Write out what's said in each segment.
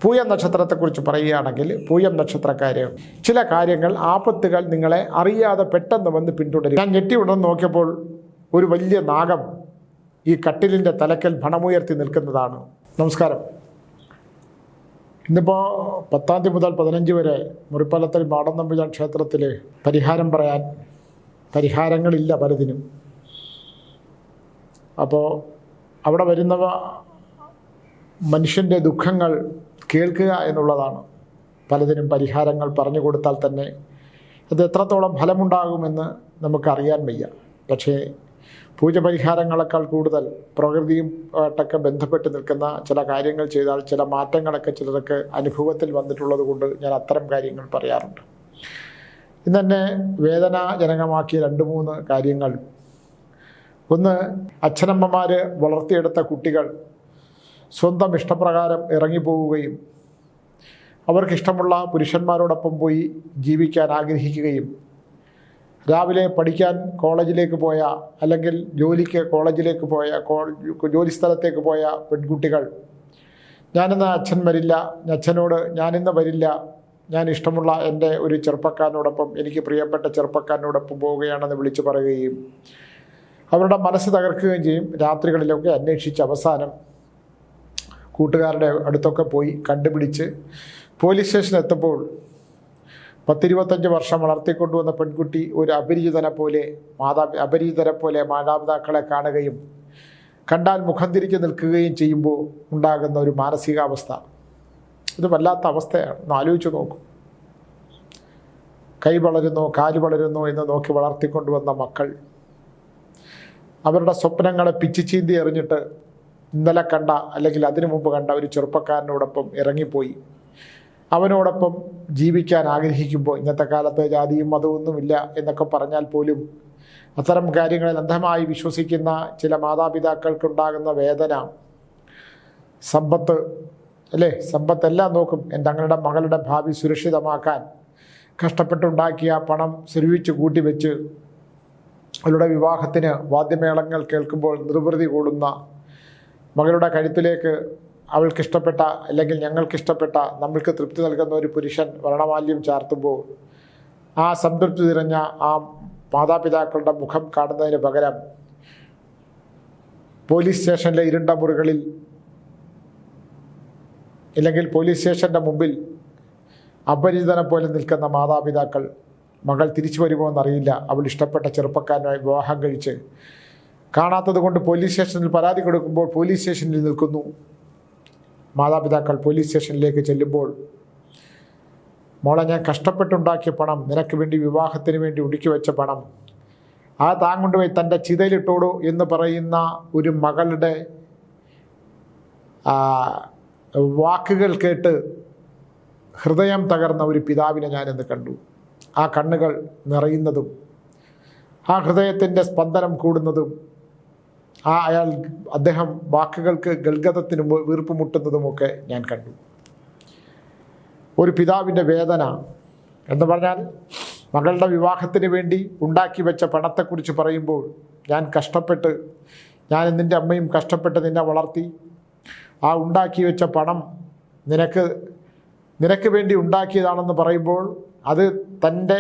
പൂയം നക്ഷത്രത്തെക്കുറിച്ച് പറയുകയാണെങ്കിൽ പൂയം നക്ഷത്രക്കാർ ചില കാര്യങ്ങൾ ആപത്തുകൾ നിങ്ങളെ അറിയാതെ പെട്ടെന്ന് വന്ന് പിന്തുടരും. ഞാൻ ഞെട്ടി ഉടനെ നോക്കിയപ്പോൾ ഒരു വലിയ നാഗം ഈ കട്ടിലിൻ്റെ തലക്കൽ ഭണമുയർത്തി നിൽക്കുന്നതാണ്. നമസ്കാരം. ഇന്നിപ്പോൾ 10-ാം തീയതി മുതൽ 15 വരെ മുറിപ്പലത്തിൽ മാടൻ നമ്പൂതിരി ക്ഷേത്രത്തിൽ പരിഹാരം പറയാൻ പരിഹാരങ്ങളില്ല പലതിനും. അപ്പോൾ അവിടെ വരുന്നവ മനുഷ്യൻ്റെ ദുഃഖങ്ങൾ കേൾക്കുക എന്നുള്ളതാണ്. പലതിനും പരിഹാരങ്ങൾ പറഞ്ഞു കൊടുത്താൽ തന്നെ അത് എത്രത്തോളം ഫലമുണ്ടാകുമെന്ന് നമുക്കറിയാൻ വയ്യ. പക്ഷേ പൂജ പരിഹാരങ്ങളെക്കാൾ കൂടുതൽ പ്രകൃതിയും ആയിട്ടൊക്കെ ബന്ധപ്പെട്ട് നിൽക്കുന്ന ചില കാര്യങ്ങൾ ചെയ്താൽ ചില മാറ്റങ്ങളൊക്കെ ചിലർക്ക് അനുഭവത്തിൽ വന്നിട്ടുള്ളത് കൊണ്ട് ഞാൻ അത്തരം കാര്യങ്ങൾ പറയാറുണ്ട്. ഇന്ന് തന്നെ വേദനാജനകമാക്കിയ 2-3 കാര്യങ്ങൾ. ഒന്ന്, അച്ഛനമ്മമാർ വളർത്തിയെടുത്ത കുട്ടികൾ സ്വന്തം ഇഷ്ടപ്രകാരം ഇറങ്ങിപ്പോവുകയും അവർക്കിഷ്ടമുള്ള പുരുഷന്മാരോടൊപ്പം പോയി ജീവിക്കാൻ ആഗ്രഹിക്കുകയും രാവിലെ പഠിക്കാൻ കോളേജിലേക്ക് പോയ അല്ലെങ്കിൽ ജോലിക്ക് കോളേജിലേക്ക് പോയ ജോലി സ്ഥലത്തേക്ക് പോയ പെൺകുട്ടികൾ ഞാനിന്ന് അച്ഛൻ വരില്ല, അച്ഛനോട് ഞാനിന്ന് വരില്ല, ഞാൻ ഇഷ്ടമുള്ള എൻ്റെ ഒരു ചെറുപ്പക്കാരനോടൊപ്പം എനിക്ക് പ്രിയപ്പെട്ട ചെറുപ്പക്കാരനോടൊപ്പം പോവുകയാണെന്ന് വിളിച്ചു പറയുകയും അവരുടെ മനസ്സ് തകർക്കുകയും ചെയ്യും. രാത്രികളിലൊക്കെ അന്വേഷിച്ച് അവസാനം കൂട്ടുകാരുടെ അടുത്തൊക്കെ പോയി കണ്ടുപിടിച്ച് പോലീസ് സ്റ്റേഷനിൽ എത്തുമ്പോൾ 10-25 വർഷം വളർത്തിക്കൊണ്ടുവന്ന പെൺകുട്ടി ഒരു അപരിചിതരെ പോലെ മാതാപിതാക്കളെ കാണുകയും കണ്ടാൽ മുഖം തിരിച്ച് നിൽക്കുകയും ചെയ്യുമ്പോൾ ഉണ്ടാകുന്ന ഒരു മാനസികാവസ്ഥ, ഇത് വല്ലാത്ത അവസ്ഥയാണ്. ഒന്ന് ആലോചിച്ച് നോക്കും. കൈ വളരുന്നോ കാല് വളരുന്നോ എന്ന് നോക്കി വളർത്തിക്കൊണ്ടുവന്ന മക്കൾ അവരുടെ സ്വപ്നങ്ങളെ പിച്ചിച്ചീന്തി എറിഞ്ഞിട്ട് ഇന്നലെ കണ്ട അല്ലെങ്കിൽ അതിനു മുമ്പ് കണ്ട ഒരു ചെറുപ്പക്കാരനോടൊപ്പം ഇറങ്ങിപ്പോയി അവനോടൊപ്പം ജീവിക്കാൻ ആഗ്രഹിക്കുമ്പോൾ ഇന്നത്തെ കാലത്ത് ജാതിയും മതമൊന്നുമില്ല എന്നൊക്കെ പറഞ്ഞാൽ പോലും അത്തരം കാര്യങ്ങളിൽ അന്ധമായി വിശ്വസിക്കുന്ന ചില മാതാപിതാക്കൾക്കുണ്ടാകുന്ന വേദന, സമ്പത്ത് അല്ലേ, സമ്പത്തെല്ലാം നോക്കും. തങ്ങളുടെ മകളുടെ ഭാവി സുരക്ഷിതമാക്കാൻ കഷ്ടപ്പെട്ടുണ്ടാക്കിയ പണം സ്വരൂപിച്ച് കൂട്ടിവെച്ച് അവരുടെ വിവാഹത്തിന് വാദ്യമേളങ്ങൾ കേൾക്കുമ്പോൾ നിർവൃതി കൂടുന്ന മകളുടെ കഴുത്തിലേക്ക് അവൾക്കിഷ്ടപ്പെട്ട അല്ലെങ്കിൽ ഞങ്ങൾക്കിഷ്ടപ്പെട്ട നമ്മൾക്ക് തൃപ്തി നൽകുന്ന ഒരു പുരുഷൻ വർണ്ണമാല്യം ചാർത്തുമ്പോൾ ആ സംതൃപ്തി നിറഞ്ഞ ആ മാതാപിതാക്കളുടെ മുഖം കാണുന്നതിന് പകരം പോലീസ് സ്റ്റേഷനിലെ ഇരുണ്ട മുറികളിൽ അല്ലെങ്കിൽ പോലീസ് സ്റ്റേഷൻ്റെ മുമ്പിൽ അപരിചിതനെ പോലെ നിൽക്കുന്ന മാതാപിതാക്കൾ മകൾ തിരിച്ചു വരുമോ എന്നറിയില്ല, അവൾ ഇഷ്ടപ്പെട്ട ചെറുപ്പക്കാരനുമായി വിവാഹം കഴിച്ച് കാണാത്തത് കൊണ്ട് പോലീസ് സ്റ്റേഷനിൽ പരാതി കൊടുക്കുമ്പോൾ പോലീസ് സ്റ്റേഷനിൽ നിൽക്കുന്നു. മാതാപിതാക്കൾ പോലീസ് സ്റ്റേഷനിലേക്ക് ചെല്ലുമ്പോൾ മോളെ, ഞാൻ കഷ്ടപ്പെട്ടുണ്ടാക്കിയ പണം, നിനക്ക് വേണ്ടി വിവാഹത്തിന് വേണ്ടി ഒടുക്കി വെച്ച പണം ആ താങ്കൊണ്ടുപോയി തൻ്റെ ചിതയിലിട്ടോടൂ എന്ന് പറയുന്ന ഒരു മകളുടെ വാക്കുകൾ കേട്ട് ഹൃദയം തകർന്ന ഒരു പിതാവിനെ ഞാനിന്ന് കണ്ടു. ആ കണ്ണുകൾ നിറയുന്നതും ആ ഹൃദയത്തിൻ്റെ സ്പന്ദനം കൂടുന്നതും അദ്ദേഹം വാക്കുകൾക്ക് ഗൽഗതത്തിന് വീർപ്പ് മുട്ടുന്നതുമൊക്കെ ഞാൻ കണ്ടു. ഒരു പിതാവിൻ്റെ വേദന എന്ന് പറഞ്ഞാൽ മകളുടെ വിവാഹത്തിന് വേണ്ടി ഉണ്ടാക്കി വെച്ച പണത്തെക്കുറിച്ച് പറയുമ്പോൾ ഞാൻ നിൻ്റെ അമ്മയും കഷ്ടപ്പെട്ട് നിന്നെ വളർത്തി, ആ ഉണ്ടാക്കി വെച്ച പണം നിനക്ക് വേണ്ടി ഉണ്ടാക്കിയതാണെന്ന് പറയുമ്പോൾ അത് തൻ്റെ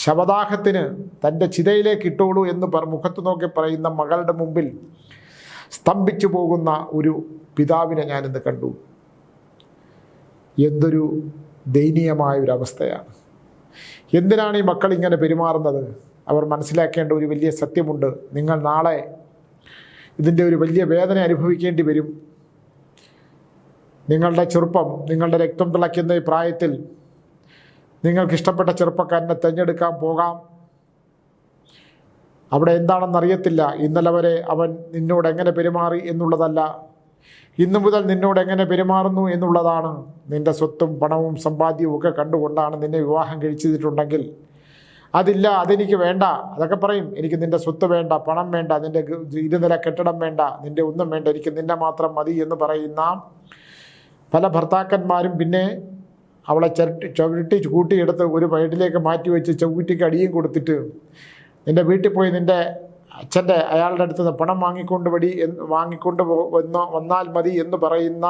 ശവദാഹത്തിന് തൻ്റെ ചിതയിലേക്ക് ഇട്ടോളൂ എന്ന് മുഖത്ത് നോക്കി പറയുന്ന മകളുടെ മുമ്പിൽ സ്തംഭിച്ചു പോകുന്ന ഒരു പിതാവിനെ ഞാനിന്ന് കണ്ടു. എന്തൊരു ദയനീയമായൊരവസ്ഥയാണ്. എന്തിനാണ് ഈ മക്കൾ ഇങ്ങനെ പെരുമാറുന്നത്? അവർ മനസ്സിലാക്കേണ്ട ഒരു വലിയ സത്യമുണ്ട്. നിങ്ങൾ നാളെ ഇതിൻ്റെ ഒരു വലിയ വേദന അനുഭവിക്കേണ്ടി വരും. നിങ്ങളുടെ ചെറുപ്പം, നിങ്ങളുടെ രക്തം തിളയ്ക്കുന്ന ഈ പ്രായത്തിൽ നിങ്ങൾക്കിഷ്ടപ്പെട്ട ചെറുപ്പക്കാരനെ തിരഞ്ഞെടുക്കാൻ പോകാം. അവിടെ എന്താണെന്നറിയത്തില്ല. ഇന്നലെ വരെ അവൻ നിന്നോട് എങ്ങനെ പെരുമാറി എന്നുള്ളതല്ല, ഇന്നു മുതൽ നിന്നോട് എങ്ങനെ പെരുമാറുന്നു എന്നുള്ളതാണ്. നിൻ്റെ സ്വത്തും പണവും സമ്പാദ്യവും ഒക്കെ കണ്ടുകൊണ്ടാണ് നിന്നെ വിവാഹം കഴിച്ചിട്ടുണ്ടെങ്കിൽ അതില്ല, അതെനിക്ക് വേണ്ട, അതൊക്കെ പറയും. എനിക്ക് നിൻ്റെ സ്വത്ത് വേണ്ട, പണം വേണ്ട, നിൻ്റെ ഇരുനില കെട്ടിടം വേണ്ട, നിൻ്റെ ഒന്നും വേണ്ട, എനിക്ക് നിന്നെ മാത്രം മതി എന്ന് പറയുന്ന പല ഭർത്താക്കന്മാരും പിന്നെ അവളെ ചവിട്ടി കൂട്ടിയെടുത്ത് ഒരു വയറ്റിലേക്ക് മാറ്റി വെച്ച് ചവിട്ടിക്ക് അടിയും കൊടുത്തിട്ട് നിൻ്റെ വീട്ടിൽ പോയി നിൻ്റെ അയാളുടെ അടുത്ത് നിന്ന് പണം വാങ്ങിക്കൊണ്ട് വന്നാൽ മതി എന്ന് പറയുന്ന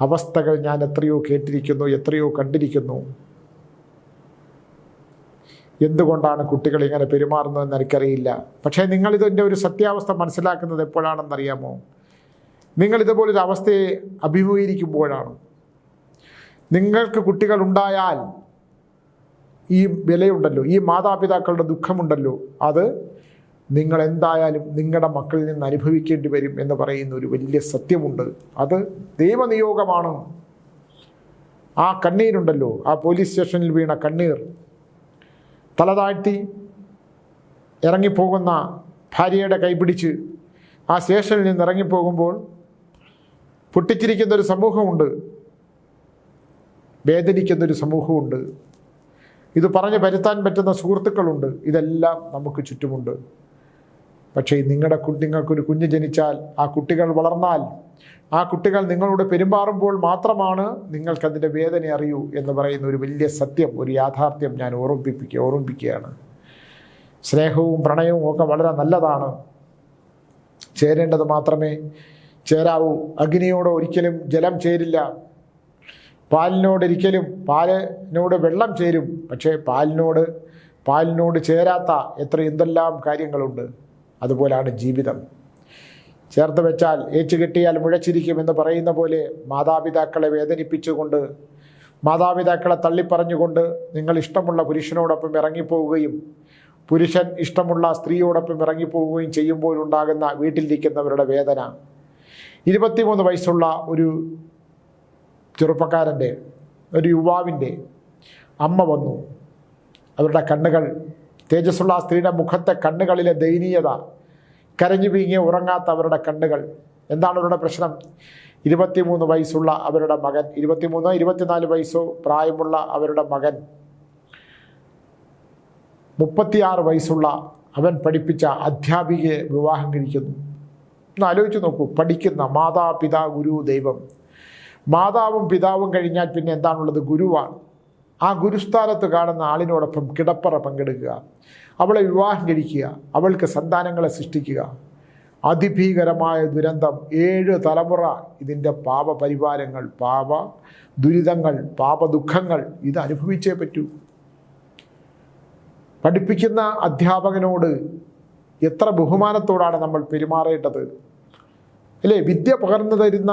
അവസ്ഥകൾ ഞാൻ എത്രയോ കേട്ടിരിക്കുന്നു, എത്രയോ കണ്ടിരിക്കുന്നു. എന്തുകൊണ്ടാണ് കുട്ടികൾ ഇങ്ങനെ പെരുമാറുന്നതെന്ന് എനിക്കറിയില്ല. പക്ഷേ നിങ്ങളിതിൻ്റെ ഒരു സത്യാവസ്ഥ മനസ്സിലാക്കുന്നത് എപ്പോഴാണെന്നറിയാമോ? നിങ്ങളിതുപോലൊരു അവസ്ഥയെ അഭിമുഖീകരിക്കുമ്പോഴാണ്. നിങ്ങൾക്ക് കുട്ടികൾ ഉണ്ടായാൽ ഈ വിലയുണ്ടല്ലോ, ഈ മാതാപിതാക്കളുടെ ദുഃഖമുണ്ടല്ലോ, അത് നിങ്ങൾ എന്തായാലും നിങ്ങളുടെ മക്കളിൽ നിന്ന് അനുഭവിക്കേണ്ടി വരും എന്ന് പറയുന്ന ഒരു വലിയ സത്യമുണ്ട്. അത് ദൈവനിയോഗമാണ്. ആ കണ്ണീരുണ്ടല്ലോ, ആ പോലീസ് സ്റ്റേഷനിൽ വീണ കണ്ണീർ, തലതാഴ്ത്തി ഇറങ്ങിപ്പോകുന്ന ഭാര്യയുടെ കൈപിടിച്ച് ആ സ്റ്റേഷനിൽ നിന്ന് ഇറങ്ങിപ്പോകുമ്പോൾ പൊട്ടിച്ചിരിക്കുന്നൊരു സമൂഹമുണ്ട്, വേദനിക്കുന്നൊരു സമൂഹമുണ്ട്, ഇത് പറഞ്ഞ് പരുത്താൻ പറ്റുന്ന സുഹൃത്തുക്കളുണ്ട്. ഇതെല്ലാം നമുക്ക് ചുറ്റുമുണ്ട്. പക്ഷേ നിങ്ങൾക്കൊരു കുഞ്ഞ് ജനിച്ചാൽ, ആ കുട്ടികൾ വളർന്നാൽ, ആ കുട്ടികൾ നിങ്ങളോട് പെരുമാറുമ്പോൾ മാത്രമാണ് നിങ്ങൾക്കതിൻ്റെ വേദന അറിയൂ എന്ന് പറയുന്ന ഒരു വലിയ സത്യം, ഒരു യാഥാർത്ഥ്യം ഞാൻ ഓർമ്മിപ്പിക്കുകയാണ്. സ്നേഹവും പ്രണയവും ഒക്കെ വളരെ നല്ലതാണ്, ചേരേണ്ടത് മാത്രമേ ചേരാവൂ. അഗ്നിയോട് ഒരിക്കലും ജലം ചേരില്ല, പാലിനോട് വെള്ളം ചേരും, പക്ഷേ പാലിനോട് ചേരാത്ത എന്തെല്ലാം കാര്യങ്ങളുണ്ട്. അതുപോലാണ് ജീവിതം. ചേർത്ത് വെച്ചാൽ ഏച്ചുകെട്ടിയാൽ മുഴച്ചിരിക്കും എന്ന് പറയുന്ന പോലെ മാതാപിതാക്കളെ വേദനിപ്പിച്ചുകൊണ്ട്, മാതാപിതാക്കളെ തള്ളിപ്പറഞ്ഞുകൊണ്ട് നിങ്ങൾ ഇഷ്ടമുള്ള പുരുഷനോടൊപ്പം ഇറങ്ങിപ്പോവുകയും പുരുഷൻ ഇഷ്ടമുള്ള സ്ത്രീയോടൊപ്പം ഇറങ്ങിപ്പോവുകയും ചെയ്യുമ്പോഴുണ്ടാകുന്ന വീട്ടിലിരിക്കുന്നവരുടെ വേദന. 23 വയസ്സുള്ള ഒരു ചെറുപ്പക്കാരൻ്റെ, ഒരു യുവാവിൻ്റെ അമ്മ വന്നു. അവരുടെ കണ്ണുകൾ, തേജസ്സുള്ള ആ സ്ത്രീയുടെ മുഖത്തെ കണ്ണുകളിലെ ദയനീയത, കരഞ്ഞു വീങ്ങിയ ഉറങ്ങാത്ത അവരുടെ കണ്ണുകൾ. എന്താണ് അവരുടെ പ്രശ്നം? 23 വയസ്സുള്ള അവരുടെ മകൻ, 24 വയസ്സോ പ്രായമുള്ള അവരുടെ മകൻ, 36 വയസ്സുള്ള അവൻ പഠിപ്പിച്ച അധ്യാപികയെ വിവാഹം കഴിക്കുന്നു. ഒന്ന് ആലോചിച്ച് നോക്കൂ. പഠിക്കുന്ന മാതാപിതാ ഗുരു ദൈവം. മാതാവും പിതാവും കഴിഞ്ഞാൽ പിന്നെ എന്താണുള്ളത്? ഗുരുവാണ്. ആ ഗുരുസ്ഥാനത്ത് കാണുന്ന ആളിനോടൊപ്പം കിടപ്പറ പങ്കെടുക്കുക, അവളെ വിവാഹം കഴിക്കുക, അവൾക്ക് സന്താനങ്ങളെ സൃഷ്ടിക്കുക. അതിഭീകരമായ ദുരന്തം. 7 തലമുറ ഇതിൻ്റെ പാപപരിവാരങ്ങൾ, പാപ ദുരിതങ്ങൾ, പാപദുഃഖങ്ങൾ ഇത് അനുഭവിച്ചേ പറ്റൂ. പഠിപ്പിക്കുന്ന അധ്യാപകനോട് എത്ര ബഹുമാനത്തോടാണ് നമ്മൾ പെരുമാറേണ്ടത്, അല്ലേ? വിദ്യ പകർന്നു തരുന്ന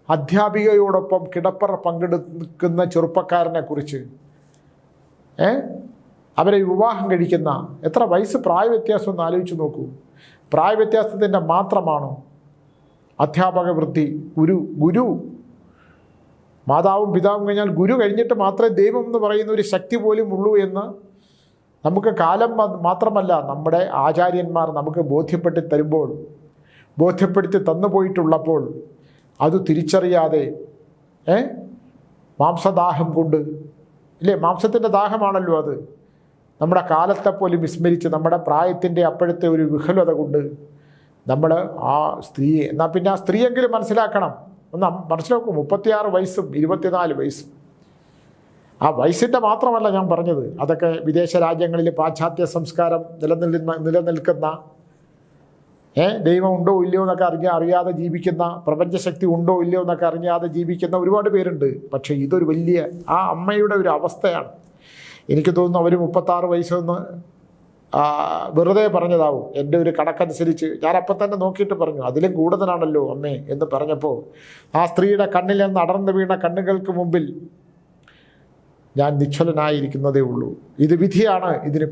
അധ്യാപികയോടൊപ്പം കിടപ്പറ പങ്കെടുക്കുന്ന ചെറുപ്പക്കാരനെ കുറിച്ച്, അവരെ വിവാഹം കഴിക്കുന്ന, എത്ര വയസ്സ് പ്രായവ്യത്യാസം ഒന്ന് ആലോചിച്ച് നോക്കൂ. പ്രായവ്യത്യാസത്തിൻ്റെ മാത്രമാണോ അധ്യാപക വൃത്തി? ഗുരു മാതാവും പിതാവും കഴിഞ്ഞാൽ ഗുരു കഴിഞ്ഞിട്ട് മാത്രമേ ദൈവം എന്ന് പറയുന്ന ഒരു ശക്തി പോലും ഉള്ളൂ എന്ന് നമുക്ക് കാലം മാത്രമല്ല നമ്മുടെ ആചാര്യന്മാർ നമുക്ക് ബോധ്യപ്പെടുത്തി തന്നുപോയിട്ടുള്ളപ്പോൾ അത് തിരിച്ചറിയാതെ മാംസദാഹം കൊണ്ട്, ഇല്ലേ, മാംസത്തിൻ്റെ ദാഹമാണല്ലോ അത്, നമ്മുടെ കാലത്തെ പോലും വിസ്മരിച്ച്, നമ്മുടെ പ്രായത്തിൻ്റെ അപ്പോഴത്തെ ഒരു വിഹ്വലത കൊണ്ട് നമ്മൾ ആ സ്ത്രീയെ, എന്നാൽ പിന്നെ ആ സ്ത്രീയെങ്കിലും മനസ്സിലാക്കണം. ഒന്ന് മനസ്സിലാക്കും. 36 വയസ്സും 24 വയസ്സും. ആ വയസ്സിൻ്റെ മാത്രമല്ല ഞാൻ പറഞ്ഞത്, അതൊക്കെ വിദേശ രാജ്യങ്ങളിൽ പാശ്ചാത്യ സംസ്കാരം നിലനിൽക്കുന്ന, ദൈവം ഉണ്ടോ ഇല്ലയോ എന്നൊക്കെ അറിയാതെ ജീവിക്കുന്ന, പ്രപഞ്ചശക്തി ഉണ്ടോ ഇല്ലയോ എന്നൊക്കെ അറിയാതെ ജീവിക്കുന്ന ഒരുപാട് പേരുണ്ട്. പക്ഷേ ഇതൊരു വലിയ, ആ അമ്മയുടെ ഒരു അവസ്ഥയാണ്. എനിക്ക് തോന്നുന്നു അവർ 36 വയസ്സൊന്ന് വെറുതെ പറഞ്ഞതാവും. എൻ്റെ ഒരു കണക്കനുസരിച്ച് ഞാനപ്പം തന്നെ നോക്കിയിട്ട് പറഞ്ഞു, അതിലും കൂടുതലാണല്ലോ അമ്മേ എന്ന് പറഞ്ഞപ്പോൾ ആ സ്ത്രീയുടെ കണ്ണിൽ നിന്ന് അടർന്നു വീണ കണ്ണുകൾക്ക് മുമ്പിൽ ഞാൻ നിശ്ചലനായിരിക്കുന്നതേ ഉള്ളൂ. ഇത് വിധിയാണ്, ഇതിന്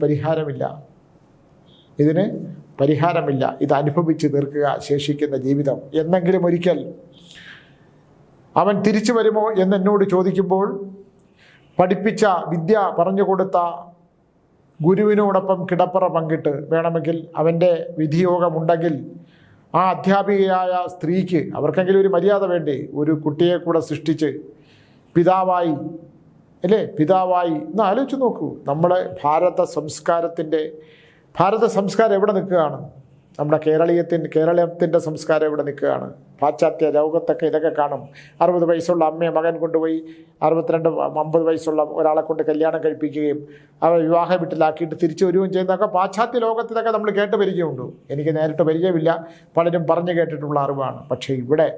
പരിഹാരമില്ല. ഇത് അനുഭവിച്ച് തീർക്കുക ശേഷിക്കുന്ന ജീവിതം. എന്നെങ്കിലും ഒരിക്കൽ അവൻ തിരിച്ചു വരുമോ എന്നോട് ചോദിക്കുമ്പോൾ, പഠിപ്പിച്ച വിദ്യ പറഞ്ഞു കൊടുത്ത ഗുരുവിനോടൊപ്പം കിടപ്പറ പങ്കിട്ട്, വേണമെങ്കിൽ അവൻ്റെ വിധിയോഗമുണ്ടെങ്കിൽ ആ അധ്യാപികയായ സ്ത്രീക്ക്, അവർക്കെങ്കിലും ഒരു മര്യാദ വേണ്ടേ, ഒരു കുട്ടിയെ കൂടെ സൃഷ്ടിച്ച് പിതാവായി ഒന്ന് ആലോചിച്ച് നോക്കൂ. നമ്മളെ ഭാരത സംസ്കാരം എവിടെ നിൽക്കുകയാണ്? നമ്മുടെ കേരളത്തിൻ്റെ സംസ്കാരം എവിടെ നിൽക്കുകയാണ്? പാശ്ചാത്യ ലോകത്തൊക്കെ ഇതൊക്കെ കാണും. 60 വയസ്സുള്ള അമ്മയെ മകൻ കൊണ്ടുപോയി 62-50 വയസ്സുള്ള ഒരാളെ കൊണ്ട് കല്യാണം കഴിപ്പിക്കുകയും അവർ വിവാഹ വീട്ടിലാക്കിയിട്ട് തിരിച്ചു വരികയും ചെയ്യുന്നതൊക്കെ പാശ്ചാത്യ ലോകത്തിലൊക്കെ നമ്മൾ കേട്ട് പരിചയമുണ്ട്. എനിക്ക് നേരിട്ട് പരിചയമില്ല, പലരും പറഞ്ഞു കേട്ടിട്ടുള്ള അറിവാണ്. പക്ഷേ ഇവിടെ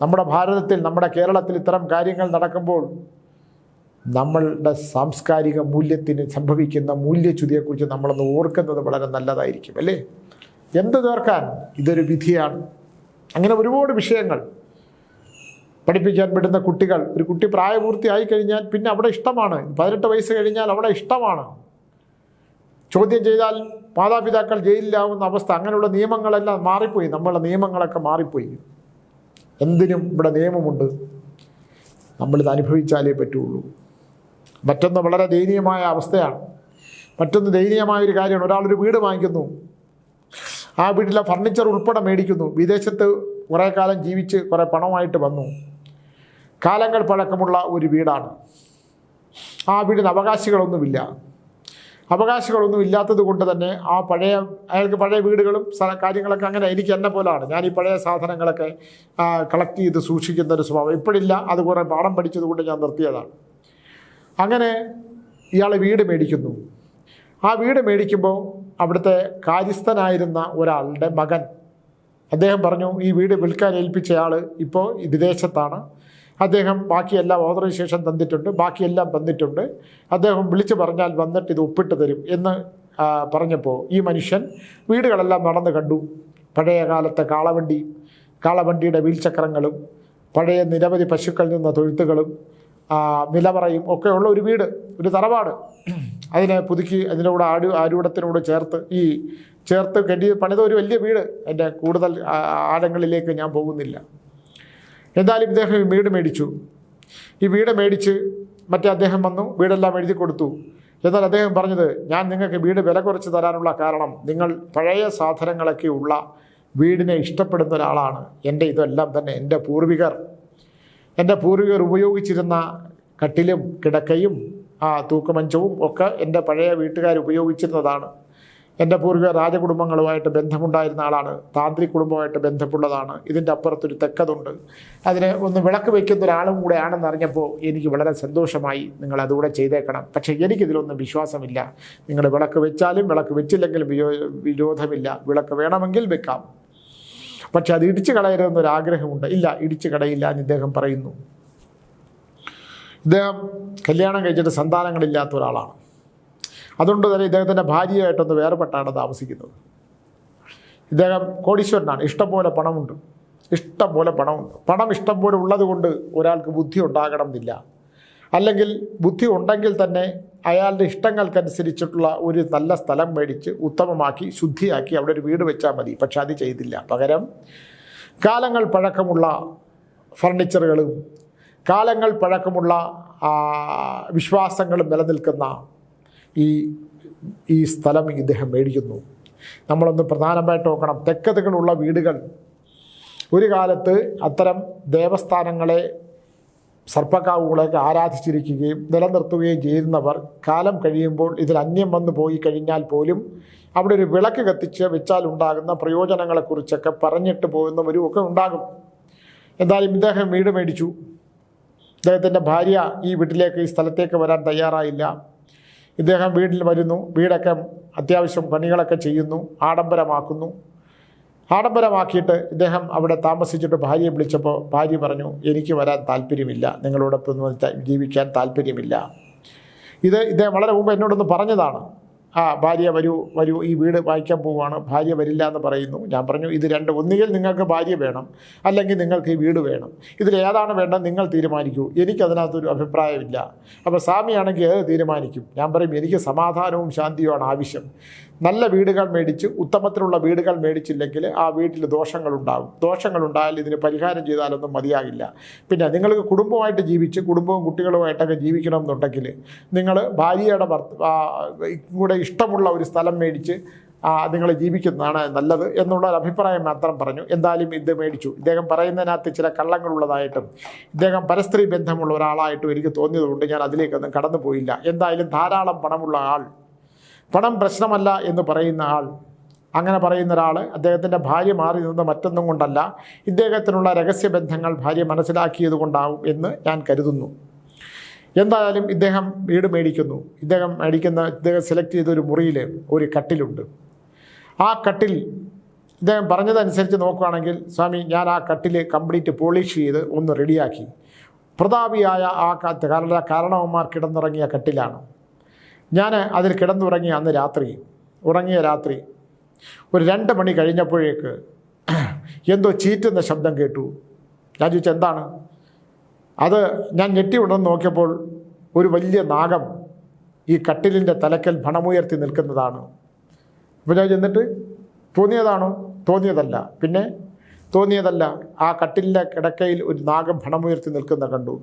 നമ്മുടെ ഭാരതത്തിൽ, നമ്മുടെ കേരളത്തിൽ ഇത്തരം കാര്യങ്ങൾ നടക്കുമ്പോൾ നമ്മളുടെ സാംസ്കാരിക മൂല്യത്തിന് സംഭവിക്കുന്ന മൂല്യച്യുതിയെക്കുറിച്ച് നമ്മളൊന്ന് ഓർക്കുന്നത് വളരെ നല്ലതായിരിക്കും, അല്ലേ? എന്ത് തീർക്കാൻ? ഇതൊരു വിധിയാണ്. അങ്ങനെ ഒരുപാട് വിഷയങ്ങൾ. പഠിപ്പിക്കാൻ വിടുന്ന കുട്ടികൾ, ഒരു കുട്ടി പ്രായപൂർത്തിയായി കഴിഞ്ഞാൽ പിന്നെ അവിടെ ഇഷ്ടമാണ്. 18 വയസ്സ് കഴിഞ്ഞാൽ അവിടെ ഇഷ്ടമാണ്. ചോദ്യം ചെയ്താൽ മാതാപിതാക്കൾ ജയിലിലാവുന്ന അവസ്ഥ. അങ്ങനെയുള്ള നിയമങ്ങളെല്ലാം മാറിപ്പോയി. നമ്മളുടെ നിയമങ്ങളൊക്കെ മാറിപ്പോയി. എന്തിനും ഇവിടെ നിയമമുണ്ട്. നമ്മളിത് അനുഭവിച്ചാലേ പറ്റുള്ളൂ. മറ്റൊന്ന് വളരെ ദയനീയമായ അവസ്ഥയാണ്. മറ്റൊന്ന് ദയനീയമായൊരു കാര്യമാണ്. ഒരാളൊരു വീട് വാങ്ങിക്കുന്നു, ആ വീട്ടിലെ ഫർണിച്ചർ ഉൾപ്പെടെ മേടിക്കുന്നു, വിദേശത്ത് കുറേ കാലം ജീവിച്ച് കുറേ പണമായിട്ട് വന്നു, കാലങ്ങൾ പഴക്കമുള്ള ഒരു വീടാണ്. ആ വീടിന് അവകാശികളൊന്നുമില്ല. അവകാശികളൊന്നും ഇല്ലാത്തത് കൊണ്ട് തന്നെ അയാൾക്ക് പഴയ വീടുകളും കാര്യങ്ങളൊക്കെ അങ്ങനെ എനിക്ക് എന്നെ പോലാണ്. ഞാൻ ഈ പഴയ സാധനങ്ങളൊക്കെ കളക്ട് ചെയ്ത് സൂക്ഷിക്കുന്ന ഒരു സ്വഭാവം ഇപ്പോഴില്ല. അത് കുറേ പാഠം പഠിച്ചതുകൊണ്ട് ഞാൻ നിർത്തിയതാണ്. അങ്ങനെ ഇയാൾ വീട് മേടിക്കുന്നു. ആ വീട് മേടിക്കുമ്പോൾ അവിടുത്തെ കാര്യസ്ഥനായിരുന്ന ഒരാളുടെ മകൻ, അദ്ദേഹം പറഞ്ഞു ഈ വീട് വിൽക്കാൻ ഏൽപ്പിച്ചയാൾ ഇപ്പോൾ വിദേശത്താണ്. അദ്ദേഹം ബാക്കിയെല്ലാം ഓതറൈസേഷൻ തന്നിട്ടുണ്ട്, ബാക്കിയെല്ലാം തന്നിട്ടുണ്ട്. അദ്ദേഹം വിളിച്ചു പറഞ്ഞാൽ വന്നിട്ട് ഇത് ഒപ്പിട്ട് തരും എന്ന് പറഞ്ഞപ്പോൾ ഈ മനുഷ്യൻ വീടുകളെല്ലാം നടന്ന് കണ്ടു. പഴയ കാലത്തെ കാളവണ്ടിയുടെ വീൽചക്രങ്ങളും പഴയ നിരവധി പശുക്കൾ നിന്ന തൊഴുത്തുകളും നിലവറയും ഒക്കെയുള്ള ഒരു വീട്, ഒരു തറവാട്. അതിനെ പുതുക്കി അതിനോട് ആരൂഢത്തിനോട് ചേർത്ത് പണിത ഒരു വലിയ വീട്. എൻ്റെ കൂടുതൽ ആഴങ്ങളിലേക്ക് ഞാൻ പോകുന്നില്ല. എന്തായാലും ഇദ്ദേഹം ഈ വീട് മേടിച്ചു. ഈ വീട് മേടിച്ച് അദ്ദേഹം വന്നു, വീടെല്ലാം എഴുതി കൊടുത്തു. എന്നാൽ അദ്ദേഹം പറഞ്ഞത്, ഞാൻ നിങ്ങൾക്ക് വീട് വില കുറച്ച് തരാനുള്ള കാരണം നിങ്ങൾ പഴയ സാധനങ്ങളൊക്കെ ഉള്ള വീടിനെ ഇഷ്ടപ്പെടുന്ന ഒരാളാണ്. ഇതെല്ലാം തന്നെ എൻ്റെ പൂർവികർ ഉപയോഗിച്ചിരുന്ന കട്ടിലും കിടക്കയും തൂക്കമഞ്ചവും ഒക്കെ എൻ്റെ പഴയ വീട്ടുകാർ ഉപയോഗിച്ചിരുന്നതാണ്. എൻ്റെ പൂർവികർ രാജകുടുംബങ്ങളുമായിട്ട് ബന്ധമുണ്ടായിരുന്ന ആളാണ്, താന്ത്രിക കുടുംബമായിട്ട് ബന്ധമുള്ളതാണ്. ഇതിൻ്റെ അപ്പുറത്തൊരു തെക്കതുണ്ട്. അതിന് ഒന്ന് വിളക്ക് വയ്ക്കുന്ന ഒരാളും കൂടെ ആണെന്ന് അറിഞ്ഞപ്പോൾ എനിക്ക് വളരെ സന്തോഷമായി. നിങ്ങൾ അതുകൂടെ ചെയ്തേക്കണം. പക്ഷേ എനിക്കിതിലൊന്നും വിശ്വാസമില്ല. നിങ്ങൾ വിളക്ക് വെച്ചാലും വിളക്ക് വെച്ചില്ലെങ്കിലും വിരോധമില്ല. വിളക്ക് വേണമെങ്കിൽ വെക്കാം, പക്ഷെ അത് ഇടിച്ചു കളയരുതെന്നൊരാഗ്രഹമുണ്ട്. ഇല്ല, ഇടിച്ചു കളയില്ല എന്ന് ഇദ്ദേഹം പറയുന്നു. ഇദ്ദേഹം കല്യാണം കഴിച്ചിട്ട് സന്താനങ്ങളില്ലാത്ത ഒരാളാണ്. അതുകൊണ്ട് തന്നെ ഇദ്ദേഹത്തിൻ്റെ ഭാര്യയായിട്ടൊന്ന് വേർപെട്ടാണ് താമസിക്കുന്നത്. ഇദ്ദേഹം കോടീശ്വരനാണ്. ഇഷ്ടംപോലെ പണമുണ്ട്. പണം ഇഷ്ടംപോലെ ഉള്ളത് കൊണ്ട് ഒരാൾക്ക് ബുദ്ധി ഉണ്ടാകണം എന്നില്ല. അല്ലെങ്കിൽ ബുദ്ധി ഉണ്ടെങ്കിൽ തന്നെ അയാളുടെ ഇഷ്ടങ്ങൾക്കനുസരിച്ചിട്ടുള്ള ഒരു നല്ല സ്ഥലം മേടിച്ച് ഉത്തമമാക്കി ശുദ്ധിയാക്കി അവിടെ ഒരു വീട് വെച്ചാൽ മതി. പക്ഷെ അത് ചെയ്തില്ല. പകരം കാലങ്ങൾ പഴക്കമുള്ള ഫർണിച്ചറുകളും കാലങ്ങൾ പഴക്കമുള്ള വിശ്വാസങ്ങളും നിലനിൽക്കുന്ന ഈ സ്ഥലം ഇദ്ദേഹം മേടിക്കുന്നു. നമ്മളൊന്ന് പ്രധാനമായിട്ട് നോക്കണം. തെക്കതുകളുള്ള വീടുകൾ ഒരു കാലത്ത് അത്തരം ദേവസ്ഥാനങ്ങളെ, സർപ്പക്കാവുകളെയൊക്കെ ആരാധിച്ചിരിക്കുകയും നിലനിർത്തുകയും ചെയ്യുന്നവർ കാലം കഴിയുമ്പോൾ ഇതിൽ അന്യം വന്നു പോയി കഴിഞ്ഞാൽ പോലും അവിടെ ഒരു വിളക്ക് കത്തിച്ച് വെച്ചാൽ ഉണ്ടാകുന്ന പ്രയോജനങ്ങളെക്കുറിച്ചൊക്കെ പറഞ്ഞിട്ട് പോകുന്നവരുമൊക്കെ ഉണ്ടാകും. എന്തായാലും ഇദ്ദേഹം വീട് മേടിച്ചു. ഇദ്ദേഹത്തിൻ്റെ ഭാര്യ ഈ വീട്ടിലേക്ക്, ഈ സ്ഥലത്തേക്ക് വരാൻ തയ്യാറായില്ല. ഇദ്ദേഹം വീട്ടിൽ വരുന്നു. വീടൊക്കെ അത്യാവശ്യം പണികളൊക്കെ ചെയ്യുന്നു, ആഡംബരമാക്കിയിട്ട് ഇദ്ദേഹം അവിടെ താമസിച്ചിട്ട് ഭാര്യയെ വിളിച്ചപ്പോൾ ഭാര്യ പറഞ്ഞു, എനിക്ക് വരാൻ താല്പര്യമില്ല, നിങ്ങളോടൊപ്പം ജീവിക്കാൻ താല്പര്യമില്ല. ഇദ്ദേഹം വളരെ മുമ്പ് എന്നോടൊന്ന് പറഞ്ഞതാണ്. ഭാര്യ വരൂ ഈ വീട് വായിക്കാൻ പോവുകയാണ്. ഭാര്യ വരില്ല എന്ന് പറയുന്നു. ഞാൻ പറഞ്ഞു, ഇത് ഒന്നുകിൽ നിങ്ങൾക്ക് ഭാര്യ വേണം, അല്ലെങ്കിൽ നിങ്ങൾക്ക് ഈ വീട് വേണം. ഇതിലേതാണ് വേണ്ടത് നിങ്ങൾ തീരുമാനിക്കൂ. എനിക്കതിനകത്തൊരു അഭിപ്രായമില്ല. അപ്പോൾ സ്വാമിയാണെങ്കിൽ അത് തീരുമാനിക്കും. ഞാൻ പറയും, എനിക്ക് സമാധാനവും ശാന്തിയുമാണ് ആവശ്യം. നല്ല വീടുകൾ മേടിച്ച്, ഉത്തമത്തിലുള്ള വീടുകൾ മേടിച്ചില്ലെങ്കിൽ ആ വീട്ടിൽ ദോഷങ്ങളുണ്ടായാൽ ഇതിന് പരിഹാരം ചെയ്താലൊന്നും മതിയാകില്ല. പിന്നെ നിങ്ങൾക്ക് കുടുംബമായിട്ട് ജീവിച്ച് കുടുംബവും കുട്ടികളുമായിട്ടൊക്കെ ജീവിക്കണമെന്നുണ്ടെങ്കിൽ നിങ്ങൾ ഭാര്യയുടെ കൂടെ ഇഷ്ടമുള്ള ഒരു സ്ഥലം മേടിച്ച് നിങ്ങൾ ജീവിക്കുന്നതാണ് നല്ലത് എന്നുള്ള ഒരു അഭിപ്രായം മാത്രം പറഞ്ഞു. എന്തായാലും ഇത് മേടിച്ചു. ഇദ്ദേഹം പറയുന്നതിനകത്ത് ചില കള്ളങ്ങളുള്ളതായിട്ടും ഇദ്ദേഹം പരസ്ത്രീ ബന്ധമുള്ള ഒരാളായിട്ടും എനിക്ക് തോന്നിയതുകൊണ്ട് ഞാൻ അതിലേക്കൊന്നും കടന്നു പോയില്ല. എന്തായാലും ധാരാളം പണമുള്ള ആൾ, പണം പ്രശ്നമല്ല എന്ന് പറയുന്ന ആൾ, അങ്ങനെ പറയുന്ന ഒരാൾ, അദ്ദേഹത്തിൻ്റെ ഭാര്യ മാറി നിന്ന് മറ്റൊന്നും കൊണ്ടല്ല, ഇദ്ദേഹത്തിനുള്ള രഹസ്യബന്ധങ്ങൾ ഭാര്യ മനസ്സിലാക്കിയത് കൊണ്ടാവും എന്ന് ഞാൻ കരുതുന്നു. എന്തായാലും ഇദ്ദേഹം വീട് മേടിക്കുന്നു. ഇദ്ദേഹം സെലക്ട് ചെയ്ത ഒരു മുറിയിൽ ഒരു കട്ടിലുണ്ട്. ആ കട്ടിൽ ഇദ്ദേഹം പറഞ്ഞതനുസരിച്ച് നോക്കുകയാണെങ്കിൽ സ്വാമി ഞാൻ ആ കട്ടിൽ കംപ്ലീറ്റ് പോളിഷ് ചെയ്ത് ഒന്ന് റെഡിയാക്കി. പ്രതാപിയായ ആ കാരണവന്മാർ കിടന്നുറങ്ങിയ കട്ടിലാണ്. ഞാൻ അതിൽ കിടന്നുറങ്ങിയ അന്ന് രാത്രി, ഉറങ്ങിയ രാത്രി ഒരു 2 മണി കഴിഞ്ഞപ്പോഴേക്ക് എന്തോ ചീറ്റുന്ന ശബ്ദം കേട്ടു. ഞാൻ ചോദിച്ചു എന്താണ് അത്? ഞാൻ ഞെട്ടി ഉണ്ടെന്ന് നോക്കിയപ്പോൾ ഒരു വലിയ നാഗം ഈ കട്ടിലിൻ്റെ തലക്കൽ ഭണമുയർത്തി നിൽക്കുന്നതാണ്. അപ്പോൾ ഞാൻ ചെന്നിട്ട് തോന്നിയതാണോ? തോന്നിയതല്ല. പിന്നെ തോന്നിയതല്ല, ആ കട്ടിലിൻ്റെ കിടക്കയിൽ ഒരു നാഗം ഭണമുയർത്തി നിൽക്കുന്ന കണ്ടു.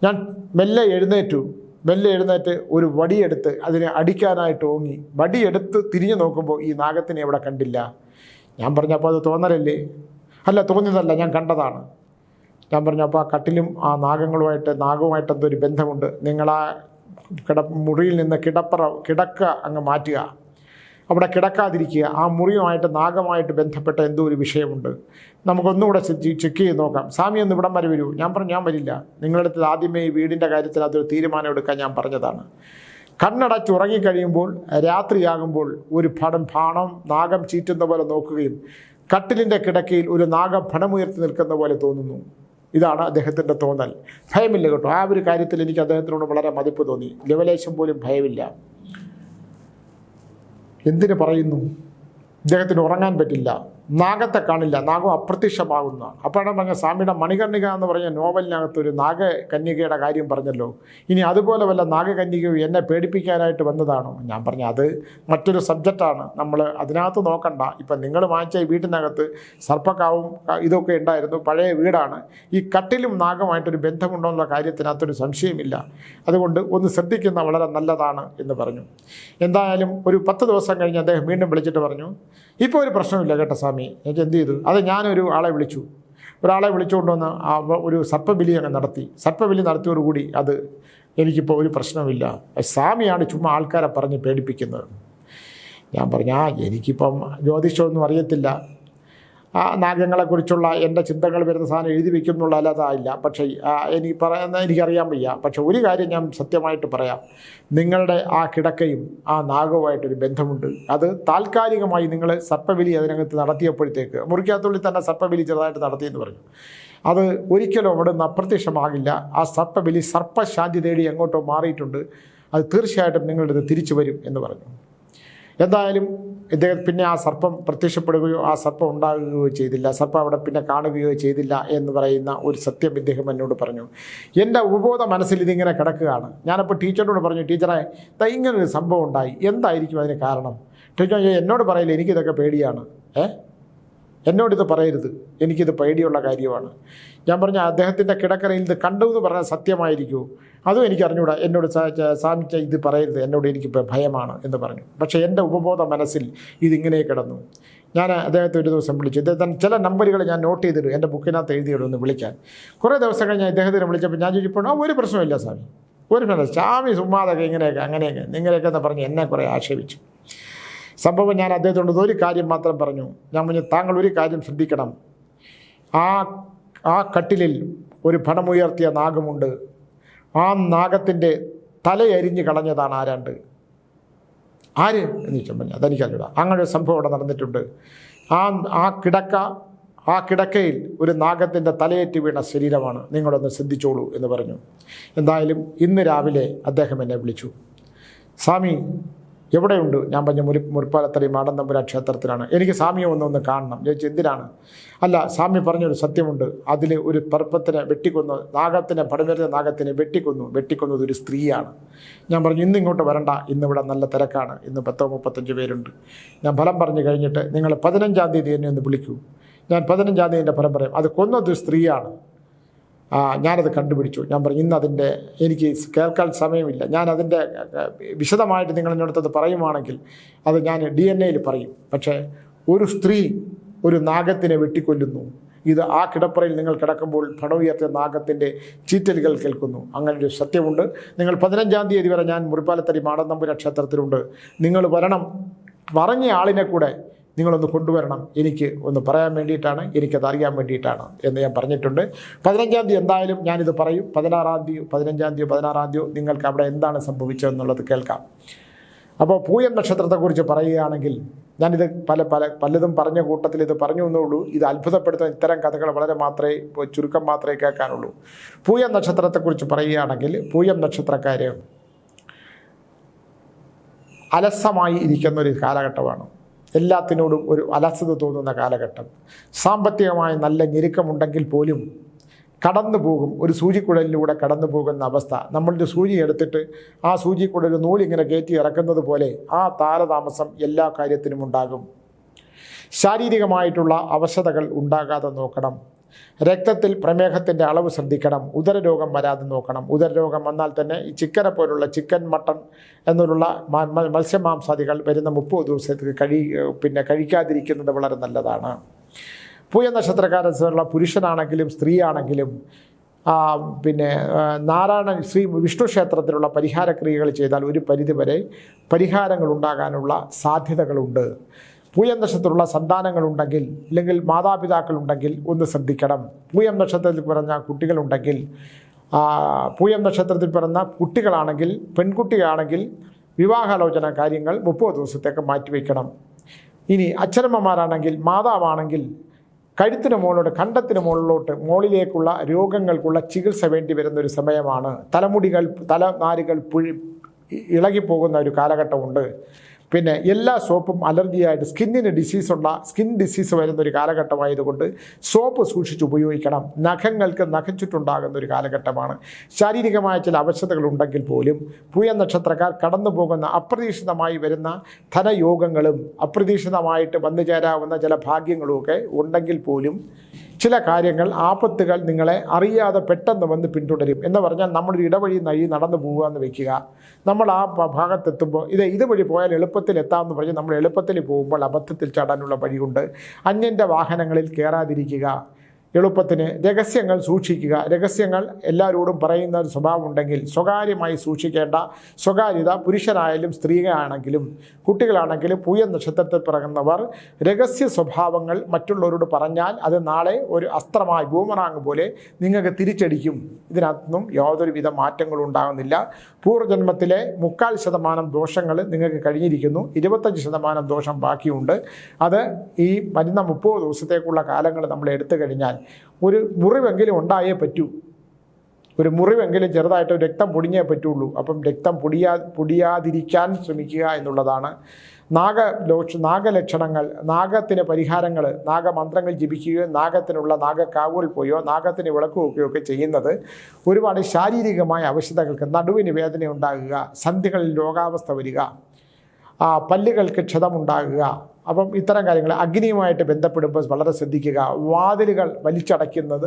ഞാൻ മെല്ലെ എഴുന്നേറ്റ് ഒരു വടിയെടുത്ത് അതിനെ അടിക്കാനായിട്ട് ഓങ്ങി. വടിയെടുത്ത് തിരിഞ്ഞു നോക്കുമ്പോൾ ഈ നാഗത്തിനെ അവിടെ കണ്ടില്ല. ഞാൻ പറഞ്ഞപ്പോൾ അത് തോന്നലല്ലേ? അല്ല, തോന്നിയതല്ല, ഞാൻ കണ്ടതാണ്. ഞാൻ പറഞ്ഞപ്പോൾ ആ കട്ടിലും ആ നാഗവുമായിട്ട് എന്തോ ഒരു ബന്ധമുണ്ട്. നിങ്ങളാ മുറിയിൽ നിന്ന് കിടക്ക അങ്ങ് മാറ്റുക, അവിടെ കിടക്കാതിരിക്കുക. ആ മുറിയുമായിട്ട് നാഗമായിട്ട് ബന്ധപ്പെട്ട എന്തോ ഒരു വിഷയമുണ്ട്. നമുക്കൊന്നുകൂടെ ചെക്ക് ചെയ്ത് നോക്കാം. സ്വാമി ഒന്ന് ഇവിടം വരെ വരൂ. ഞാൻ പറഞ്ഞു ഞാൻ വരില്ല. നിങ്ങളുടെ അടുത്ത് ആദ്യമേ ഈ വീടിൻ്റെ കാര്യത്തിൽ അതൊരു തീരുമാനം എടുക്കാൻ ഞാൻ പറഞ്ഞതാണ്. കണ്ണടച്ച് ഉറങ്ങിക്കഴിയുമ്പോൾ രാത്രിയാകുമ്പോൾ ഒരു ഭാണം നാഗം ചീറ്റുന്ന പോലെ നോക്കുകയും കട്ടിലിൻ്റെ കിടക്കയിൽ ഒരു നാഗം ഭണമുയർത്തി നിൽക്കുന്ന പോലെ തോന്നുന്നു. ഇതാണ് അദ്ദേഹത്തിൻ്റെ തോന്നൽ. ഭയമില്ല കേട്ടോ, ആ ഒരു കാര്യത്തിൽ എനിക്ക് അദ്ദേഹത്തിനോട് വളരെ മതിപ്പ് തോന്നി. ലെവലേശം പോലും ഭയമില്ല. എന്തിനു പറയുന്നു? ഇദ്ദേഹത്തിന് ഉറങ്ങാൻ പറ്റില്ല, നാഗത്തെ കാണില്ല, നാഗം അപ്രത്യക്ഷമാകുന്ന. അപ്പോഴാണ് പറഞ്ഞ സ്വാമിയുടെ മണികർണിക എന്ന് പറഞ്ഞ നോവലിനകത്ത് ഒരു നാഗകന്യകയുടെ കാര്യം പറഞ്ഞല്ലോ. ഇനി അതുപോലെ വല്ല നാഗകന്യകയോ എന്നെ പേടിപ്പിക്കാനായിട്ട് വന്നതാണോ? ഞാൻ പറഞ്ഞു അത് മറ്റൊരു സബ്ജക്റ്റാണ്, നമ്മൾ അതിനകത്ത് നോക്കണ്ട. ഇപ്പം നിങ്ങൾ വാങ്ങിച്ച ഈ വീട്ടിനകത്ത് സർപ്പക്കാവും ഇതൊക്കെ ഉണ്ടായിരുന്നു, പഴയ വീടാണ്. ഈ കട്ടിലും നാഗമായിട്ടൊരു ബന്ധമുണ്ടോ എന്നുള്ള കാര്യത്തിനകത്തൊരു സംശയമില്ല. അതുകൊണ്ട് ഒന്ന് ശ്രദ്ധിക്കുന്ന വളരെ നല്ലതാണ് എന്ന് പറഞ്ഞു. എന്തായാലും ഒരു 10 ദിവസം കഴിഞ്ഞ് അദ്ദേഹം വീണ്ടും വിളിച്ചിട്ട് പറഞ്ഞു ഇപ്പോൾ ഒരു പ്രശ്നമില്ല കേട്ടോ സ്വാമി. എനിക്ക് എന്ത് ചെയ്തു? അത് ഞാനൊരു ഒരാളെ വിളിച്ചുകൊണ്ടുവന്ന് ഒരു സർപ്പബലി അങ്ങ് നടത്തി. സർപ്പബലി നടത്തിയോടുകൂടി അത് എനിക്കിപ്പോൾ ഒരു പ്രശ്നമില്ല. സ്വാമിയാണ് ചുമ്മാ ആൾക്കാരെ പറഞ്ഞ് പേടിപ്പിക്കുന്നത്. ഞാൻ പറഞ്ഞു എനിക്കിപ്പം ജ്യോതിഷമൊന്നും അറിയത്തില്ല, ആ നാഗങ്ങളെക്കുറിച്ചുള്ള എൻ്റെ ചിന്തകൾ വരുന്ന സാധനം എഴുതി വയ്ക്കും എന്നുള്ള അല്ലാതായില്ല. പക്ഷേ എനിക്കറിയാൻ വയ്യ. പക്ഷെ ഒരു കാര്യം ഞാൻ സത്യമായിട്ട് പറയാം, നിങ്ങളുടെ ആ കിടക്കയും ആ നാഗവുമായിട്ടൊരു ബന്ധമുണ്ട്. അത് താൽക്കാലികമായി നിങ്ങൾ സർപ്പബലി അതിനകത്ത് നടത്തിയപ്പോഴത്തേക്ക് മുറിക്കകത്തുള്ളിൽ തന്നെ സർപ്പബലി ചെറുതായിട്ട് നടത്തിയെന്ന് പറഞ്ഞു. അത് ഒരിക്കലും അവിടെ നിന്ന് അപ്രത്യക്ഷമാകില്ല. ആ സർപ്പബലി സർപ്പശാന്തി തേടി എങ്ങോട്ടോ മാറിയിട്ടുണ്ട്. അത് തീർച്ചയായിട്ടും നിങ്ങളുടെ ഇത് തിരിച്ചു വരും എന്ന് പറഞ്ഞു. എന്തായാലും ഇദ്ദേഹം പിന്നെ ആ സർപ്പം പ്രത്യക്ഷപ്പെടുകയോ ആ സർപ്പം ഉണ്ടാകുകയോ ചെയ്തില്ല, സർപ്പം അവിടെ പിന്നെ കാണുകയോ ചെയ്തില്ല എന്ന് പറയുന്ന ഒരു സത്യം ഇദ്ദേഹം എന്നോട് പറഞ്ഞു. എൻ്റെ ഉപബോധ മനസ്സിൽ ഇതിങ്ങനെ കിടക്കുകയാണ്. ഞാനപ്പോൾ ടീച്ചറിനോട് പറഞ്ഞു, ടീച്ചറെ ഇങ്ങനൊരു സംഭവം ഉണ്ടായി, എന്തായിരിക്കും അതിന് കാരണം? ടീച്ചർ എന്നോട് പറയില്ല, എനിക്കിതൊക്കെ പേടിയാണ്, എന്നോടിത് പറയരുത്, എനിക്കിത് പേടിയുള്ള കാര്യമാണ്. ഞാൻ പറഞ്ഞു അദ്ദേഹത്തിൻ്റെ കിടക്കറയിൽ ഇത് കണ്ടു എന്ന് പറഞ്ഞാൽ സത്യമായിരിക്കുമോ? അതും എനിക്ക് അറിഞ്ഞൂടാ. എന്നോട് സാമിച്ച ഇത് പറയരുത്, എനിക്ക് ഭയമാണ് എന്ന് പറഞ്ഞു. പക്ഷേ എൻ്റെ ഉപബോധ മനസ്സിൽ ഇതിങ്ങനെ കിടന്നു. ഞാൻ അദ്ദേഹത്തെ ഒരു ദിവസം വിളിച്ചു. ഇദ്ദേഹത്തിന് ചില നമ്പറുകൾ ഞാൻ നോട്ട് ചെയ്തിടും, എൻ്റെ ബുക്കിനകത്ത് എഴുതിയിടുമെന്ന് വിളിക്കാൻ. കുറേ ദിവസം കഴിഞ്ഞ് ഇദ്ദേഹത്തിന് വിളിച്ചപ്പോൾ ഞാൻ ചോദിച്ചപ്പോൾ ഒരു പ്രശ്നമില്ല സ്വാമി, ഒരു പ്രശ്നം, സ്വാമി സുമ്മാതൊക്കെ ഇങ്ങനെയൊക്കെ എന്ന് പറഞ്ഞ് എന്നെ കുറേ ആക്ഷേപിച്ചു. സംഭവം ഞാൻ അദ്ദേഹത്തോട് ഒരു കാര്യം മാത്രം പറഞ്ഞു. ഞാൻ പറഞ്ഞു താങ്കൾ ഒരു കാര്യം ശ്രദ്ധിക്കണം, ആ കട്ടിലിൽ ഒരു ഭണമുയർത്തിയ നാഗമുണ്ട്. ആ നാഗത്തിൻ്റെ തലയരിഞ്ഞ് കളഞ്ഞതാണ് ആര് എന്ന് ചോദിച്ചാൽ പറഞ്ഞു അതെനിക്കറിയില്ല. അങ്ങനെ ഒരു സംഭവം അവിടെ നടന്നിട്ടുണ്ട്. ആ കിടക്കയിൽ ഒരു നാഗത്തിൻ്റെ തലയേറ്റ് വീണ ശരീരമാണ്, നിങ്ങളൊന്ന് ശ്രദ്ധിച്ചോളൂ എന്ന് പറഞ്ഞു. എന്തായാലും ഇന്ന് രാവിലെ അദ്ദേഹം എന്നെ വിളിച്ചു. സ്വാമി എവിടെയുണ്ട്? ഞാൻ പറഞ്ഞ മുറിപ്പാലത്തടി മാടന്തമ്പുര ക്ഷേത്രത്തിലാണ്. എനിക്ക് സ്വാമിയെ ഒന്ന് കാണണം. ചോദിച്ചു എന്തിനാണ്? അല്ല, സ്വാമി പറഞ്ഞൊരു സത്യമുണ്ട്, അതിൽ ഒരു പർപ്പത്തിനെ വെട്ടിക്കൊന്നു, നാഗത്തിനെ പടമേറിയ നാഗത്തിനെ വെട്ടിക്കൊന്നത് ഒരു സ്ത്രീയാണ്. ഞാൻ പറഞ്ഞു ഇന്ന് ഇങ്ങോട്ട് വരണ്ട, ഇന്നിവിടെ നല്ല തിരക്കാണ്, ഇന്ന് 10-35 പേരുണ്ട്. ഞാൻ ഫലം പറഞ്ഞു കഴിഞ്ഞിട്ട് നിങ്ങൾ 15-ാം തീയതി എന്നെ ഒന്ന് വിളിക്കൂ. ഞാൻ 15-ാം തീയതി എൻ്റെ ഫലം പറയാം. അത് കൊന്നത് സ്ത്രീയാണ്, ഞാനത് കണ്ടുപിടിച്ചു. ഞാൻ പറഞ്ഞു ഇന്ന് എനിക്ക് കേൾക്കാൻ സമയമില്ല. ഞാനതിൻ്റെ വിശദമായിട്ട് നിങ്ങൾ എന്നോടത്തത് പറയുവാണെങ്കിൽ അത് ഞാൻ DNA പറയും. പക്ഷേ ഒരു സ്ത്രീ ഒരു നാഗത്തിനെ വെട്ടിക്കൊല്ലുന്നു. ഇത് ആ കിടപ്പറയിൽ നിങ്ങൾ കിടക്കുമ്പോൾ ഭണമുയർത്തിയ നാഗത്തിൻ്റെ ചീറ്റലുകൾ കേൾക്കുന്നു. അങ്ങനൊരു സത്യമുണ്ട്. നിങ്ങൾ 15-ാം തീയതി വരെ ഞാൻ മുറിപ്പാലത്തടി മാടന്തമ്പുര ക്ഷേത്രത്തിലുണ്ട്. നിങ്ങൾ വരണം. പറഞ്ഞ ആളിനെ കൂടെ നിങ്ങളൊന്ന് കൊണ്ടുവരണം, എനിക്ക് ഒന്ന് പറയാൻ വേണ്ടിയിട്ടാണ്, എനിക്കത് അറിയാൻ വേണ്ടിയിട്ടാണ് എന്ന് ഞാൻ പറഞ്ഞിട്ടുണ്ട്. 15-ാം തീയതി എന്തായാലും ഞാനിത് പറയും. 16-ാം തീയതി 15-ാം തീയതി 16-ാം തീയതി നിങ്ങൾക്ക് അവിടെ എന്താണ് സംഭവിച്ചതെന്നുള്ളത് കേൾക്കാം. അപ്പോൾ പൂയം നക്ഷത്രത്തെക്കുറിച്ച് പറയുകയാണെങ്കിൽ ഞാനിത് പലതും പറഞ്ഞ കൂട്ടത്തിൽ ഇത് പറഞ്ഞു എന്നുള്ളൂ. ഇത് അത്ഭുതപ്പെടുത്തുന്ന ഇത്തരം കഥകൾ വളരെ മാത്രമേ ചുരുക്കം മാത്രമേ കേൾക്കാനുള്ളൂ. പൂയം നക്ഷത്രത്തെക്കുറിച്ച് പറയുകയാണെങ്കിൽ പൂയം നക്ഷത്രക്കാർ അലസമായി ഇരിക്കുന്ന ഒരു കാലഘട്ടമാണ്. എല്ലാത്തിനോടും ഒരു അലസത തോന്നുന്ന കാലഘട്ടം. സാമ്പത്തികമായി നല്ല ഞെരുക്കമുണ്ടെങ്കിൽ പോലും കടന്നു പോകും, ഒരു സൂചിക്കുഴലിലൂടെ കടന്നു പോകുന്ന അവസ്ഥ. നമ്മളൊരു സൂചി എടുത്തിട്ട് ആ സൂചിക്കുഴൽ നൂലിങ്ങനെ കയറ്റി ഇറക്കുന്നത് പോലെ ആ താരതാമസം എല്ലാ കാര്യത്തിനും ഉണ്ടാകും. ശാരീരികമായിട്ടുള്ള അവശതകൾ ഉണ്ടാകാതെ നോക്കണം. രക്തത്തിൽ പ്രമേഹത്തിൻ്റെ അളവ് ശ്രദ്ധിക്കണം. ഉദരരോഗം വരാതെ നോക്കണം. ഉദരരോഗം വന്നാൽ തന്നെ ഈ ചിക്കനെ പോലുള്ള ചിക്കൻ, മട്ടൺ എന്നുള്ള മത്സ്യമാംസാദികൾ വരുന്ന 30 ദിവസത്തേക്ക് കഴിക്കാതിരിക്കുന്നത് വളരെ നല്ലതാണ്. പൂയ നക്ഷത്രക്കാരുള്ള പുരുഷനാണെങ്കിലും സ്ത്രീയാണെങ്കിലും വിഷ്ണു ക്ഷേത്രത്തിലുള്ള പരിഹാരക്രിയകൾ ചെയ്താൽ ഒരു പരിധിവരെ പരിഹാരങ്ങൾ ഉണ്ടാകാനുള്ള സാധ്യതകളുണ്ട്. പൂയം നക്ഷത്രത്തിലുള്ള സന്താനങ്ങളുണ്ടെങ്കിൽ അല്ലെങ്കിൽ മാതാപിതാക്കളുണ്ടെങ്കിൽ ഒന്ന് ശ്രദ്ധിക്കണം. പൂയം നക്ഷത്രത്തിൽ പിറന്ന കുട്ടികളുണ്ടെങ്കിൽ, പൂയം നക്ഷത്രത്തിൽ പിറന്ന കുട്ടികളാണെങ്കിൽ, പെൺകുട്ടിയാണെങ്കിൽ വിവാഹാലോചന കാര്യങ്ങൾ 30 ദിവസത്തേക്ക് മാറ്റിവെക്കണം. ഇനി അച്ഛനമ്മമാരാണെങ്കിൽ, മാതാവാണെങ്കിൽ കഴുത്തിന് മുകളിലോട്ട്, കണ്ടത്തിന് മുകളിലേക്കുള്ള രോഗങ്ങൾക്കുള്ള ചികിത്സ വേണ്ടി വരുന്നൊരു സമയമാണ്. തലനാരുകൾ ഇളകിപ്പോകുന്ന ഒരു കാലഘട്ടമുണ്ട്. പിന്നെ എല്ലാ സോപ്പും അലർജിയായിട്ട് സ്കിൻ ഡിസീസ് വരുന്നൊരു കാലഘട്ടമായതുകൊണ്ട് സോപ്പ് സൂക്ഷിച്ച് ഉപയോഗിക്കണം. നഖങ്ങൾക്ക് നഖച്ചുറ്റുണ്ടാകുന്ന ഒരു കാലഘട്ടമാണ്. ശാരീരികമായ ചില അവശതകളുണ്ടെങ്കിൽ പോലും പൂയം നക്ഷത്രക്കാർ കടന്നു പോകുന്ന അപ്രതീക്ഷിതമായി വരുന്ന ധനയോഗങ്ങളും അപ്രതീക്ഷിതമായിട്ട് വന്നു ചേരാവുന്ന ചില ഭാഗ്യങ്ങളുമൊക്കെ ഉണ്ടെങ്കിൽ പോലും ചില കാര്യങ്ങൾ, ആപത്തുകൾ നിങ്ങളെ അറിയാതെ പെട്ടെന്ന് വന്ന് പിന്തുടരും. എന്ന് പറഞ്ഞാൽ നമ്മളൊരു ഇടവഴി നടന്നു പോകുക എന്ന് വെക്കുക. നമ്മൾ ആ ഭാഗത്തെത്തുമ്പോൾ ഇതുവഴി പോയാൽ എളുപ്പത്തിൽ എത്താമെന്ന് പറഞ്ഞ് നമ്മൾ എളുപ്പത്തിൽ പോകുമ്പോൾ അബദ്ധത്തിൽ ചാടാനുള്ള വഴിയുണ്ട്. അന്യൻ്റെ വാഹനങ്ങളിൽ കയറാതിരിക്കുക. എളുപ്പത്തിന് രഹസ്യങ്ങൾ സൂക്ഷിക്കുക. രഹസ്യങ്ങൾ എല്ലാവരോടും പറയുന്ന ഒരു സ്വഭാവം ഉണ്ടെങ്കിൽ സ്വകാര്യമായി സൂക്ഷിക്കേണ്ട സ്വകാര്യത പുരുഷനായാലും സ്ത്രീയാണെങ്കിലും കുട്ടികളാണെങ്കിലും പൂയം നക്ഷത്രത്തിൽ പിറകുന്നവർ രഹസ്യ സ്വഭാവങ്ങൾ മറ്റുള്ളവരോട് പറഞ്ഞാൽ അത് നാളെ ഒരു അസ്ത്രമായി ബൂമറാങ് പോലെ നിങ്ങൾക്ക് തിരിച്ചടിക്കും. ഇതിനകത്തൊന്നും യാതൊരുവിധ മാറ്റങ്ങളും ഉണ്ടാകുന്നില്ല. പൂർവ്വജന്മത്തിലെ 3/4% ദോഷങ്ങൾ നിങ്ങൾക്ക് കഴിഞ്ഞിരിക്കുന്നു. 25% ദോഷം ബാക്കിയുണ്ട്. അത് ഈ വരുന്ന 30 ദിവസത്തേക്കുള്ള കാലങ്ങൾ നമ്മൾ എടുത്തു കഴിഞ്ഞാൽ ഒരു മുറിവെങ്കിലും ഉണ്ടായേ പറ്റൂ. ഒരു മുറിവെങ്കിലും ചെറുതായിട്ട് രക്തം പൊടിഞ്ഞേ പറ്റുള്ളൂ. അപ്പം രക്തം പൊടിയാതിരിക്കാൻ ശ്രമിക്കുക എന്നുള്ളതാണ്. നാഗലക്ഷണങ്ങൾ, നാഗത്തിന് പരിഹാരങ്ങൾ, നാഗമന്ത്രങ്ങൾ ജപിക്കുകയോ നാഗത്തിനുള്ള നാഗക്കാവുകൾ പോയോ നാഗത്തിന് വിളക്ക് വെക്കുകയോ ഒക്കെ ചെയ്യുന്നത് ഒരുപാട് ശാരീരികമായ അവശതകൾക്ക്, നടുവിന് വേദന ഉണ്ടാകുക, സന്ധികളിൽ രോഗാവസ്ഥ വരിക, പല്ലുകൾക്ക് ക്ഷതമുണ്ടാകുക. അപ്പം ഇത്തരം കാര്യങ്ങൾ അഗ്നിയുമായിട്ട് ബന്ധപ്പെടുമ്പോൾ വളരെ ശ്രദ്ധിക്കുക. വാതിലുകൾ വലിച്ചടയ്ക്കുന്നത്,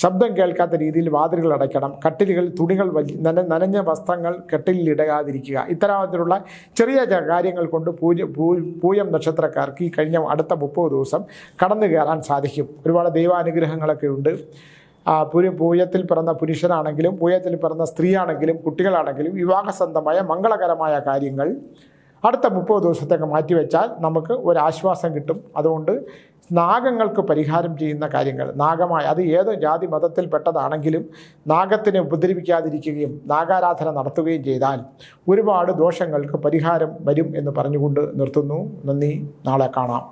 ശബ്ദം കേൾക്കാത്ത രീതിയിൽ വാതിലുകൾ അടയ്ക്കണം. കട്ടിലുകൾ, തുണികൾ നനഞ്ഞ വസ്ത്രങ്ങൾ കട്ടിലിൽ ഇടയാതിരിക്കുക. ഇത്തരത്തിലുള്ള ചെറിയ കാര്യങ്ങൾ കൊണ്ട് പൂയം നക്ഷത്രക്കാർക്ക് ഈ കഴിഞ്ഞ അടുത്ത 30 ദിവസം കടന്നു കയറാൻ സാധിക്കും. ഒരുപാട് ദൈവാനുഗ്രഹങ്ങളൊക്കെ ഉണ്ട്. പൂയത്തിൽ പിറന്ന പുരുഷനാണെങ്കിലും പൂയത്തിൽ പിറന്ന സ്ത്രീയാണെങ്കിലും കുട്ടികളാണെങ്കിലും വിവാഹസംബന്ധമായ മംഗളകരമായ കാര്യങ്ങൾ അടുത്ത 30 ദിവസത്തേക്ക് മാറ്റിവെച്ചാൽ നമുക്ക് ഒരാശ്വാസം കിട്ടും. അതുകൊണ്ട് നാഗങ്ങൾക്ക് പരിഹാരം ചെയ്യുന്ന കാര്യങ്ങൾ, അത് ഏത് ജാതി മതത്തിൽപ്പെട്ടതാണെങ്കിലും നാഗത്തിനെ ഉപദ്രവിക്കാതിരിക്കുകയും നാഗാരാധന നടത്തുകയും ചെയ്താൽ ഒരുപാട് ദോഷങ്ങൾക്ക് പരിഹാരം വരും എന്ന് പറഞ്ഞുകൊണ്ട് നിർത്തുന്നു. നന്ദി. നാളെ കാണാം.